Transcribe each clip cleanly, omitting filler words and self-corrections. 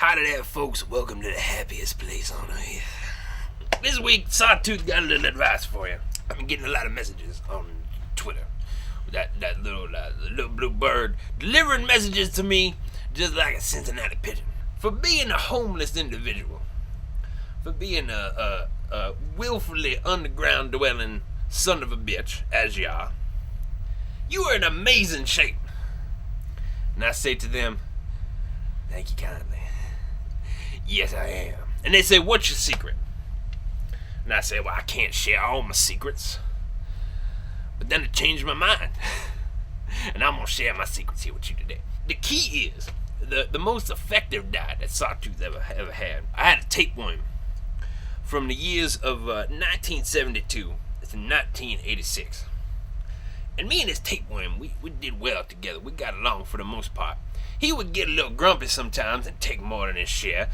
Howdy there, folks. Welcome to the happiest place on earth. This week, Sawtooth got a little advice for you. I've been getting a lot of messages on Twitter. That little blue bird delivering messages to me just like a Cincinnati pigeon. For being a homeless individual, for being a willfully underground dwelling son of a bitch, as you are, you are in amazing shape. And I say to them, thank you kindly. Yes, I am. And they say, what's your secret? And I say, well, I can't share all my secrets. But then it changed my mind. And I'm going to share my secrets here with you today. The key is, the most effective diet that Sawtooth ever had. I had a tapeworm from the years of 1972 to 1986. And me and this tapeworm, we did well together. We got along for the most part. He would get a little grumpy sometimes and take more than his share.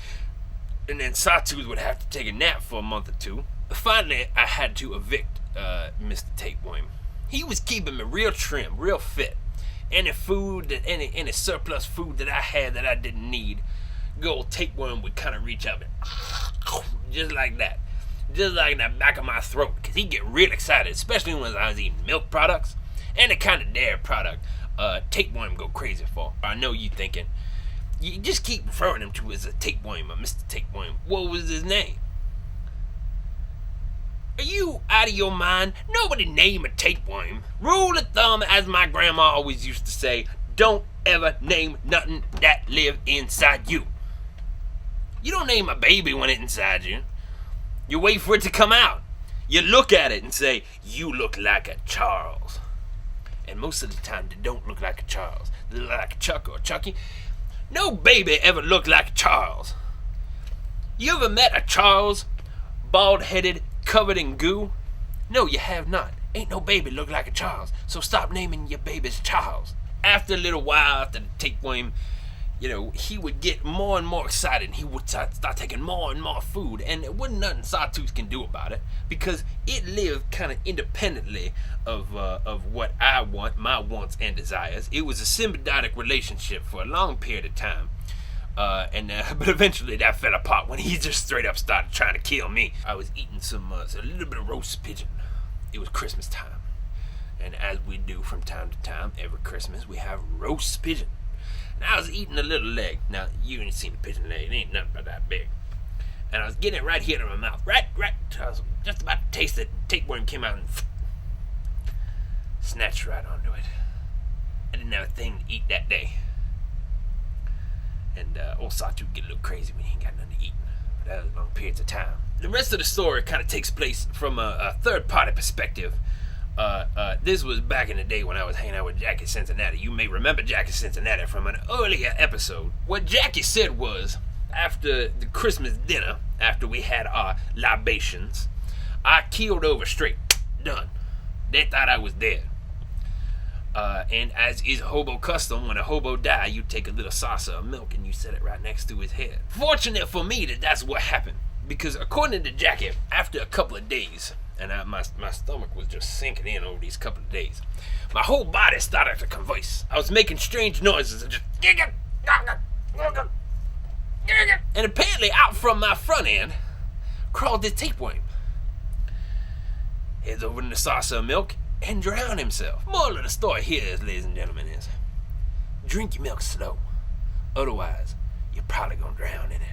And then Sawtooth would have to take a nap for a month or two. Finally, I had to evict Mr. Tapeworm. He was keeping me real trim, real fit. Any food, any surplus food that I had that I didn't need, good old Tapeworm would kind of reach up and just like that. Just like in the back of my throat. Because he'd get real excited, especially when I was eating milk products. And the kind of dairy product Tapeworm go crazy for. I know you thinking, you just keep referring him to as a tapeworm or Mr. Tapeworm. What was his name? Are you out of your mind? Nobody name a tapeworm. Rule of thumb, as my grandma always used to say, don't ever name nothing that live inside you. You don't name a baby when it's inside you. You wait for it to come out. You look at it and say, you look like a Charles. And most of the time, they don't look like a Charles. They look like a Chuck or a Chucky. No baby ever looked like a Charles. You ever met a Charles, bald-headed, covered in goo? No, you have not. Ain't no baby look like a Charles. So stop naming your babies Charles. After a little while, after the tapeworm, he would get more and more excited, and he would start taking more and more food, and there wasn't nothing Sawtooth can do about it, because it lived kind of independently of what I want, my wants and desires. It was a symbiotic relationship for a long period of time, but eventually that fell apart when he just straight up started trying to kill me. I was eating a little bit of roast pigeon. It was Christmas time, and as we do from time to time, every Christmas we have roast pigeon. And I was eating a little leg. Now, you ain't seen a pigeon leg. It ain't nothing but that big. And I was getting it right here in my mouth. Right. I was just about to taste it. Tapeworm came out and snatched right onto it. I didn't have a thing to eat that day. And old Sawtooth get a little crazy when he ain't got nothing to eat. But that was long periods of time. The rest of the story kind of takes place from a third-party perspective. This was back in the day when I was hanging out with Jackie Cincinnati. You may remember Jackie Cincinnati from an earlier episode. What Jackie said was, after the Christmas dinner, after we had our libations, I keeled over straight. Done. They thought I was dead. And as is hobo custom, when a hobo die, you take a little saucer of milk and you set it right next to his head. Fortunate for me that's what happened. Because according to Jackie, after a couple of days, and my stomach was just sinking in over these couple of days, my whole body started to convulse. I was making strange noises and just... And apparently out from my front end crawled this tapeworm. Heads over in the saucer of milk and drowned himself. Moral of the story here is, ladies and gentlemen, is drink your milk slow. Otherwise, you're probably gonna drown in it.